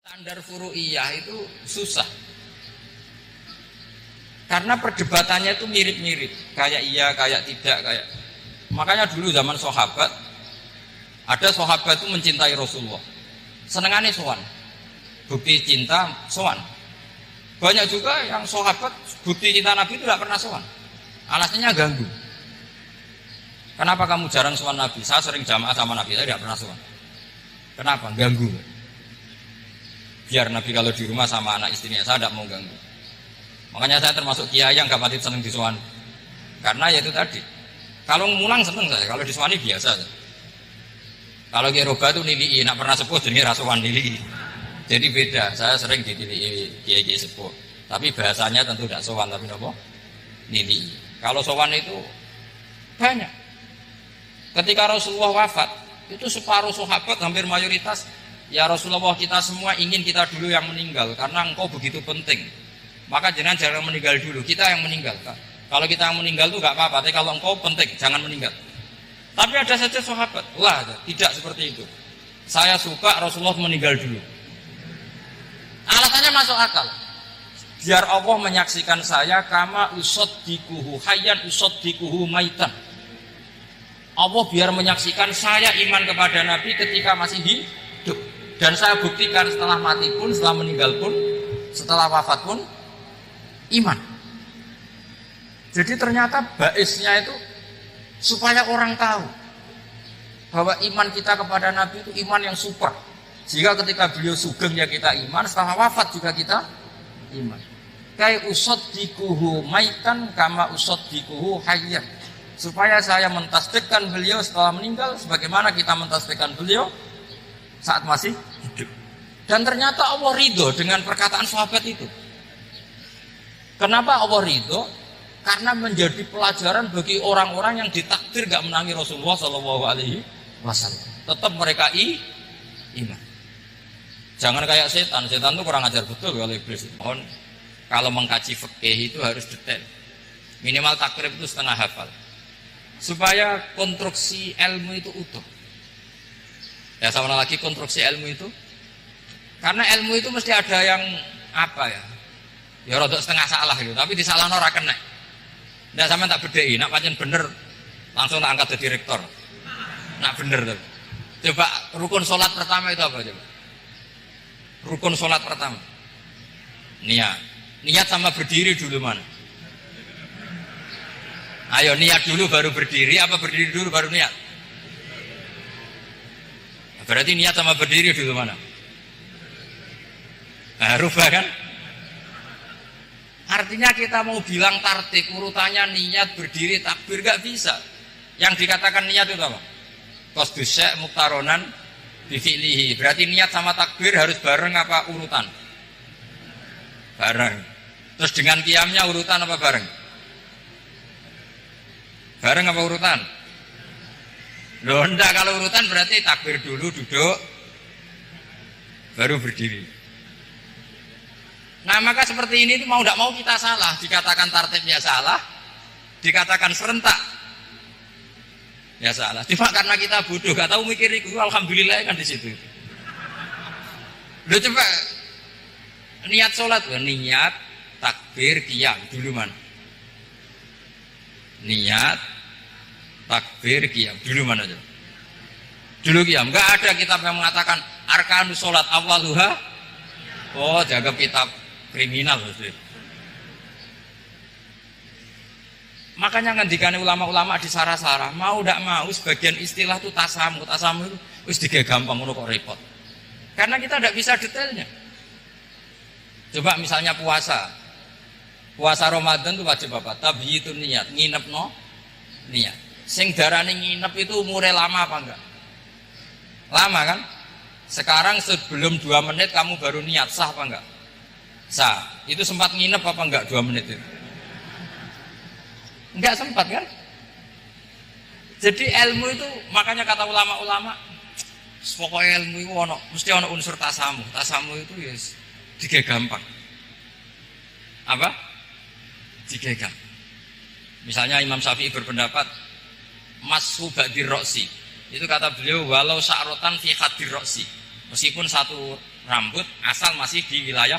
Standar furu'iyah itu susah karena perdebatannya itu mirip-mirip, kayak iya, kayak tidak, kayak makanya dulu zaman sahabat ada sahabat itu mencintai Rasulullah, senengannya sowan, bukti cinta sowan. Banyak juga yang sahabat bukti cinta Nabi itu tidak pernah sowan, alasannya ganggu. Kenapa kamu jarang sowan Nabi? Saya sering jamaah sama Nabi, saya tidak pernah sowan. Kenapa? Ganggu. Biar Nabi kalau di rumah sama anak istrinya, saya tidak mau ganggu. Makanya saya termasuk kiai yang gak pati seneng disuan. Karena ya itu tadi, kalau mulang seneng saya, kalau disuani biasa. Kalau kiai roba itu nilai, nak pernah sepuh jadi rasuan nilai. Jadi beda, saya sering dinilai kiai sepuh. Tapi bahasanya tentu tidak sowan, tapi apa? Nilai. Kalau sowan itu banyak. Ketika Rasulullah wafat, itu separuh sahabat hampir mayoritas, ya Rasulullah, kita semua ingin kita dulu yang meninggal karena engkau begitu penting. Maka jangan meninggal dulu, kita yang meninggal. Kalau kita yang meninggal itu gak apa-apa, tapi kalau engkau penting, jangan meninggal. Tapi ada saja sahabat, lah tidak seperti itu. Saya suka Rasulullah meninggal dulu. Alasannya masuk akal. Biar Allah menyaksikan saya kama usaddikuhu hayyan usaddikuhu maitan. Allah biar menyaksikan saya iman kepada Nabi ketika masih hidup. Dan saya buktikan setelah mati pun, setelah meninggal pun, setelah wafat pun, iman. Jadi ternyata baisnya itu supaya orang tahu bahwa iman kita kepada Nabi itu iman yang super. Jika ketika beliau sugeng ya kita iman, setelah wafat juga kita iman. Kayak usaddikuhu maitan kama usaddikuhu hayyan. Supaya saya mentasdikkan beliau setelah meninggal sebagaimana kita mentasdikkan beliau saat masih hidup. Dan ternyata Allah ridho dengan perkataan sahabat itu. Kenapa Allah ridho? Karena menjadi pelajaran bagi orang-orang yang ditakdir gak menangi Rasulullah SAW. Tetap mereka iman. Jangan kayak setan. Setan itu kurang ajar betul kalau iblis. Kalau mengkaji fikih itu harus detail. Minimal takrib itu setengah hafal. Supaya konstruksi ilmu itu utuh. Ya sama lagi konstruksi ilmu itu, karena ilmu itu mesti ada yang apa ya, ya rodok setengah salah gitu, tapi disalahno ora kena. Ndak sampean tak bedheki, nak pancen bener langsung tak angkat jadi rektor. Nak bener tuh. Coba rukun sholat pertama itu apa coba? Rukun sholat pertama. Niat. Niat sama berdiri dulu mana? Ayo niat dulu baru berdiri, apa berdiri dulu baru niat? Berarti niat sama berdiri dulu mana? Nah, rubah kan? Artinya kita mau bilang tartib urutannya niat, berdiri, takbir gak bisa. Yang dikatakan niat itu apa? Qasdus syai' muqtaronan bi fi'lihi. Berarti niat sama takbir harus bareng apa urutan? Bareng. Terus dengan qiyamnya urutan apa bareng? Bareng apa urutan? Loh enggak, kalau urutan berarti takbir dulu, duduk, baru berdiri. Nah maka seperti ini mau tidak mau kita salah. Dikatakan tartibnya salah, dikatakan serentak ya salah. Cuma karena kita bodoh, gak tahu mikir itu, alhamdulillah kan di situ. Loh coba niat sholat, niat, takbir, qiyam dulu mana? Niat, takbir, qiyam dulu mana aja? Dulu qiyam. Enggak ada kitab yang mengatakan arkanus sholat awaluha. Oh, jaga kitab kriminal maksudnya. Makanya ngendikane ulama-ulama di sarah-sarah, mau ndak mau sebagian istilah itu tasamu. Tasamu itu wis dige gampang ngono kok repot. Karena kita ndak bisa detailnya. Coba misalnya puasa. Puasa Ramadan itu wajib apa? Tabyitun niat, nginepno niat. Sing darane nginep itu umure lama apa enggak? Lama kan? Sekarang sebelum 2 menit kamu baru niat, sah apa enggak? Sah. Itu sempat nginep apa enggak 2 menit itu? Enggak sempat kan? Jadi ilmu itu, makanya kata ulama-ulama, pokoknya ilmu itu mesti ada unsur tasamu. Tasamu itu ya tiga gampang. Apa? Tiga gampang. Misalnya Imam Syafi'i berpendapat mashu ba'dir roksi. Itu kata beliau walau sa'rotan fi hadir roksi. Meskipun satu rambut asal masih di wilayah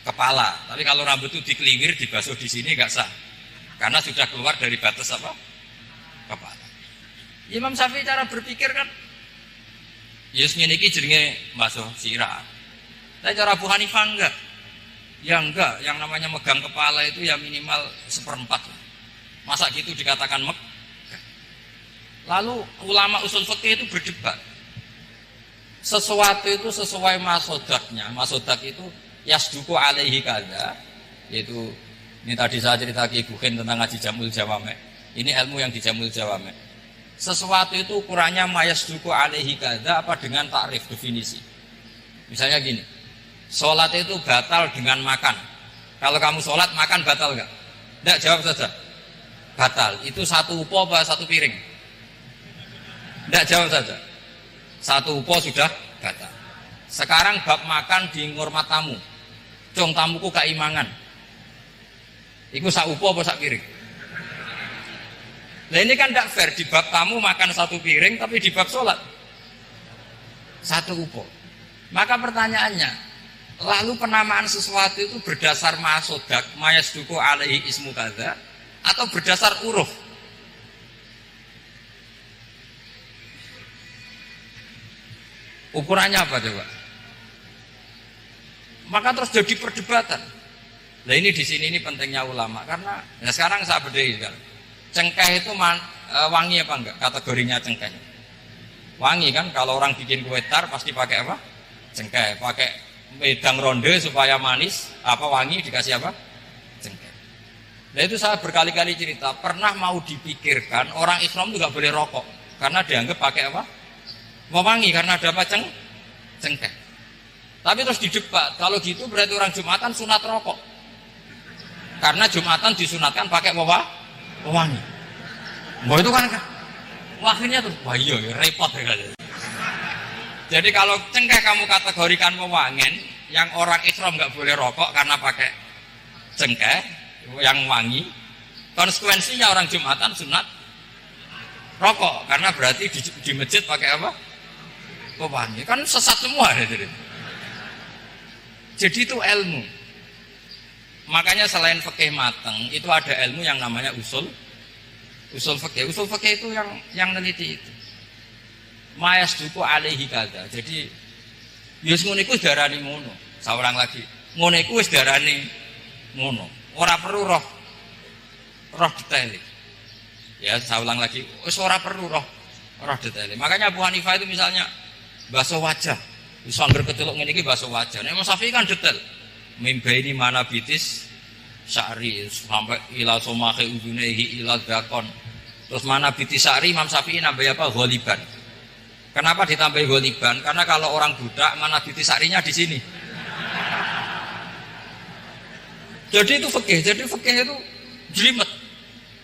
kepala. Tapi kalau rambut itu dikeliwir, dibasuh di sini nggak sah, karena sudah keluar dari batas apa? Kepala. Imam Syafi'i cara berpikir kan, yes ngene iki jenenge basuh sirah. Tapi cara Abu Hanifah enggak. Ya enggak, yang namanya megang kepala itu ya minimal 1/4. Masa gitu dikatakan Lalu ulama usul fikih itu berdebat. Sesuatu itu sesuai masodaknya. Masodak itu yasduku alaihi kada, yaitu ini tadi saya cerita ke Ibu Khen tentang ngaji Jamul Jawame. Ini ilmu yang di Jamul Jawame. Sesuatu itu ukurannya mayasduku alaihi kada apa dengan takrif definisi. Misalnya gini, sholat itu batal dengan makan. Kalau kamu sholat makan batal nggak? Nggak, jawab saja. Batal. Itu satu upo apa satu piring? Nggak, jawab saja. Satu upo sudah batal. Sekarang bab makan di ngurmat tamu. Cung tamuku keimangan. Iku sak upo apa sak piring? Nah ini kan tidak fair, di bab tamu makan satu piring, tapi di bab sholat satu upo. Maka pertanyaannya, lalu penamaan sesuatu itu berdasar masodak, mayasduku alaihi ismu kadza, atau berdasar uruf? Ukurannya apa coba? Maka terus jadi perdebatan. Nah ini di sini ini pentingnya ulama, karena nah sekarang saya bedai kan, cengkeh itu wangi apa enggak? Kategorinya cengkeh. Wangi kan, kalau orang bikin kue tar pasti pakai apa? Cengkeh. Pakai wedang ronde supaya manis, apa wangi dikasih apa? Cengkeh. Nah itu saya berkali-kali cerita, pernah mau dipikirkan orang Islam itu nggak boleh rokok, karena dianggap pakai apa? Mau wangi karena ada apa? Cengkeh. Tapi terus didebat, kalau gitu berarti orang Jumatan sunat rokok, karena Jumatan disunatkan pakai wangi. Wah itu kan akhirnya tuh, wah iya repot ya kan. Jadi kalau cengkeh kamu kategorikan pewangen, yang orang Islam nggak boleh rokok karena pakai cengkeh yang wangi, konsekuensinya orang Jumatan sunat rokok karena berarti di masjid pakai apa? Pewangi. Kan sesat semua ya. Jadi itu ilmu. Makanya selain fikih mateng, itu ada ilmu yang namanya usul fikih. Usul fikih itu yang neliti itu. Mayasduku alaihi kada. Jadi yus ngono iku darani ngono. Saurang lagi. Ngono iku wis darani ngono. Ora perlu roh detail. Ya, saya ulang lagi. Wis ora perlu roh detail. Makanya Abu Hanifah itu misalnya basuh wajah. Wis angger keceluk ngene iki basuh wajah. Nek Imam Syafi'i kan detail. Mimbaini mana bitis sya'ri sampai ila somahe udunehi ila dakon. Terus mana bitis sya'ri Imam Syafi'i nambah apa? Ghaliban. Kenapa ditambahi ghaliban? Karena kalau orang budak mana bitis sya'rinya di sini. Jadi itu fikih. Jadi fikih itu jelimet.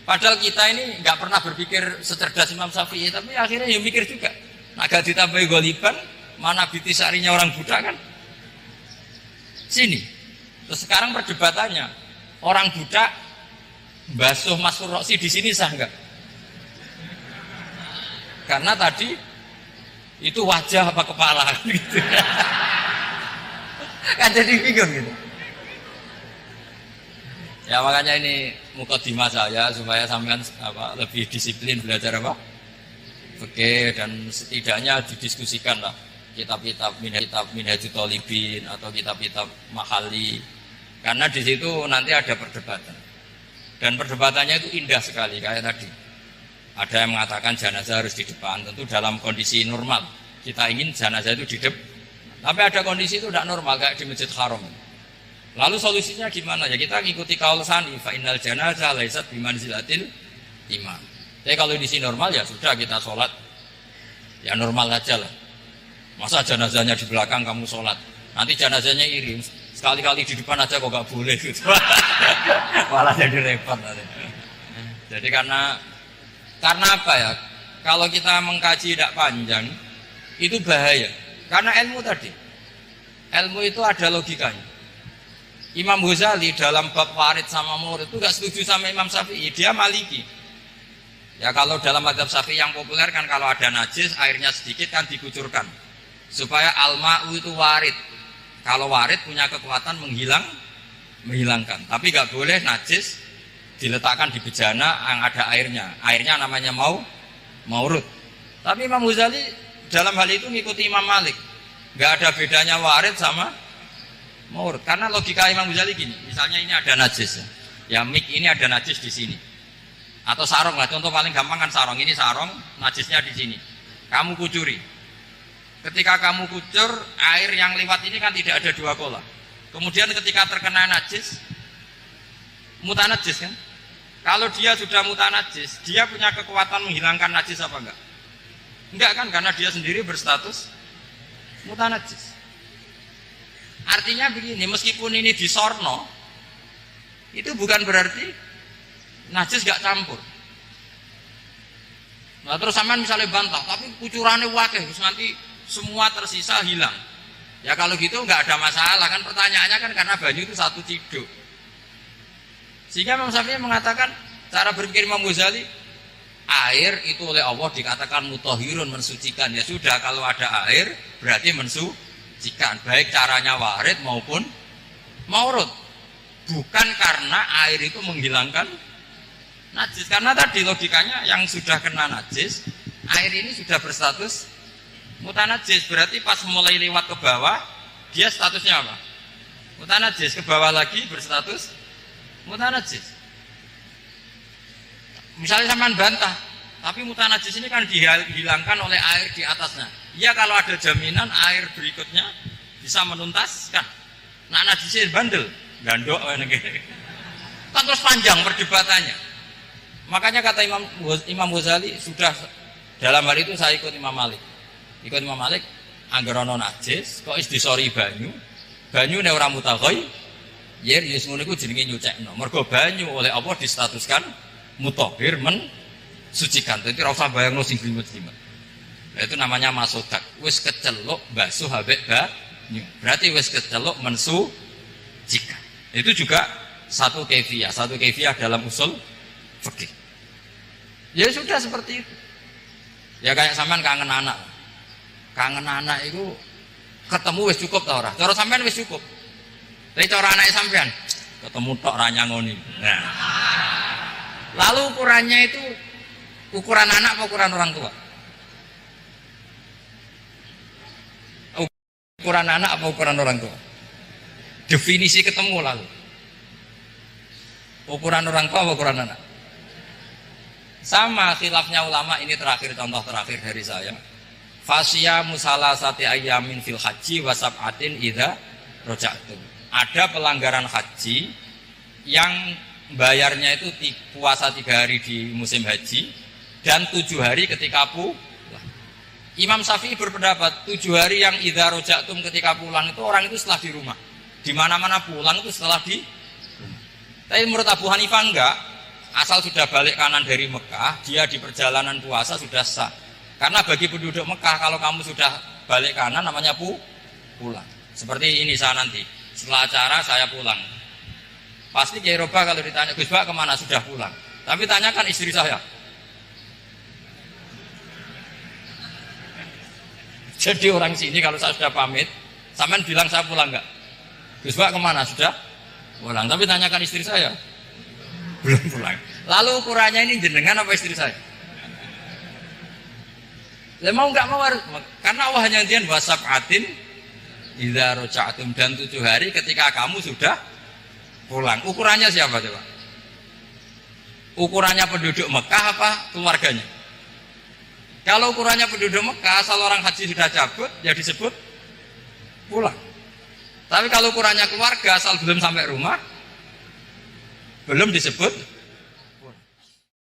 Padahal kita ini nggak pernah berpikir secerdas Imam Syafi'i, tapi akhirnya ya mikir juga. Agak ditambahi ghaliban, mana bitis sya'rinya orang budak kan? Sini. Terus sekarang perdebatannya, orang budak basuh Masur Roksi di sini sah enggak? Karena tadi itu wajah apa kepala gitu. Kan jadi bingung gitu. Ya makanya ini mukadimah saya supaya sampean lebih disiplin belajar apa? Oke, dan setidaknya didiskusikan lah kitab-kitab Minhajul Thalibin atau kitab-kitab Mahali. Karena di situ nanti ada perdebatan. Dan perdebatannya itu indah sekali kayak tadi. Ada yang mengatakan jenazah harus di depan, tentu dalam kondisi normal. Kita ingin jenazah itu di depan. Tapi ada kondisi itu tidak normal kayak di Masjid Haram. Lalu solusinya gimana? Ya kita ngikuti kaul sani, fa innal janazah laisat bimanzilatil imam. Tapi kalau di sini normal ya sudah kita sholat ya normal aja lah. Masa jenazahnya di belakang kamu sholat, nanti jenazahnya iri. Sekali-kali di depan aja kok gak boleh gitu. Malah jadi repot. Jadi karena apa ya? Kalau kita mengkaji tidak panjang itu bahaya. Karena ilmu tadi, ilmu itu ada logikanya. Imam Ghazali dalam bab warid sama murid itu gak setuju sama Imam Syafi'i. Dia Maliki. Ya kalau dalam mazhab Syafi'i yang populer kan kalau ada najis airnya sedikit kan dikucurkan supaya al-ma'u itu warid. Kalau warid punya kekuatan menghilangkan. Tapi nggak boleh najis diletakkan di bejana yang ada airnya. Airnya namanya maurud. Tapi Imam Ghazali dalam hal itu ngikuti Imam Malik. Nggak ada bedanya warid sama maurud. Karena logika Imam Ghazali gini. Misalnya ini ada najis. Ya mik ini ada najis di sini. Atau sarong lah. Contoh paling gampang kan sarong. Ini sarong, najisnya di sini. Kamu kucuri. Ketika kamu kucur, air yang lewat ini kan tidak ada dua kola. Kemudian ketika terkena najis, mutanajis kan? Kalau dia sudah mutanajis, dia punya kekuatan menghilangkan najis apa enggak? Enggak kan, karena dia sendiri berstatus mutanajis. Artinya begini, meskipun ini disorno, itu bukan berarti najis enggak campur. Nah terus sampean misalnya bantah, tapi kucurannya wakil, terus nanti semua tersisa hilang. Ya kalau gitu nggak ada masalah kan, pertanyaannya kan karena banyu itu satu ciduk. Sehingga Imam Syafi'i mengatakan cara berpikir Imam Ghazali, air itu oleh Allah dikatakan mutahhirun, mensucikan. Ya sudah, kalau ada air berarti mensucikan, baik caranya warid maupun maurud. Bukan karena air itu menghilangkan najis, karena tadi logikanya yang sudah kena najis, air ini sudah berstatus mutanajis, berarti pas mulai lewat ke bawah dia statusnya apa? Mutanajis, ke bawah lagi berstatus mutanajis. Misalnya sampean bantah, tapi mutanajis ini kan dihilangkan oleh air di atasnya. Ya kalau ada jaminan air berikutnya bisa menuntaskan. Nah najisnya bandel, gandok kan terus panjang perdebatannya. Makanya kata Imam Ghazali, sudah dalam hal itu saya ikut Imam Malik. Ikut Imam Malik, anggar ana najis kok is disori banyu nek ora mutaghayir, ya ngono iku jenenge nyucekno. Mergo banyu oleh Allah distatuskan mutahhir, mensucikan. Dadi ora usah bayangno sing glimet-glimet. Itu namanya masodak. Wis keceluk basuh habek banyu. Berarti wis keceluk mensucikan. Itu juga satu kaifiah dalam usul fikih. Ya sudah seperti itu. Ya kayak sampean kangen anak. Kangen anak itu ketemu wis cukup ta ora? Cara sampean wis cukup. Tapi cara anake sampean ketemu tok ra nyangoni. Nah. Lalu ukurannya itu ukuran anak apa ukuran orang tua? Ukuran anak apa ukuran orang tua? Definisi ketemu lalu. Ukuran orang tua apa ukuran anak? Sama khilafnya ulama, ini terakhir, contoh terakhir dari saya. Fasya musalasati ayamin fil haji wasab'atin idza raja'tum. Ada pelanggaran haji yang bayarnya itu puasa 3 hari di musim haji dan 7 hari ketika pulang. Imam Syafi'i berpendapat 7 hari yang idza raja'tum ketika pulang itu orang itu setelah di rumah. Di mana-mana pulang itu setelah di rumah. Tapi menurut Abu Hanifah enggak. Asal sudah balik kanan dari Mekah, dia di perjalanan puasa sudah sah. Karena bagi penduduk Mekah, kalau kamu sudah balik kanan namanya pulang. Seperti ini saya nanti, setelah acara saya pulang. Pasti Kiai Roba kalau ditanya, Gus Bak kemana? Sudah pulang. Tapi tanyakan istri saya. Jadi orang sini kalau saya sudah pamit, sampean bilang saya pulang enggak? Gus Bak kemana? Sudah pulang. Tapi tanyakan istri saya. Belum pulang. Lalu ukurannya ini jenengan apa istri saya? Ya mau nggak mau harus, karena Allah hanya janjian wasab'atin idza raja'tum, dan 7 hari ketika kamu sudah pulang. Ukurannya siapa coba? Ukurannya penduduk Mekah apa keluarganya? Kalau ukurannya penduduk Mekah, asal orang haji sudah cabut ya disebut pulang. Tapi kalau ukurannya keluarga, asal belum sampai rumah belum disebut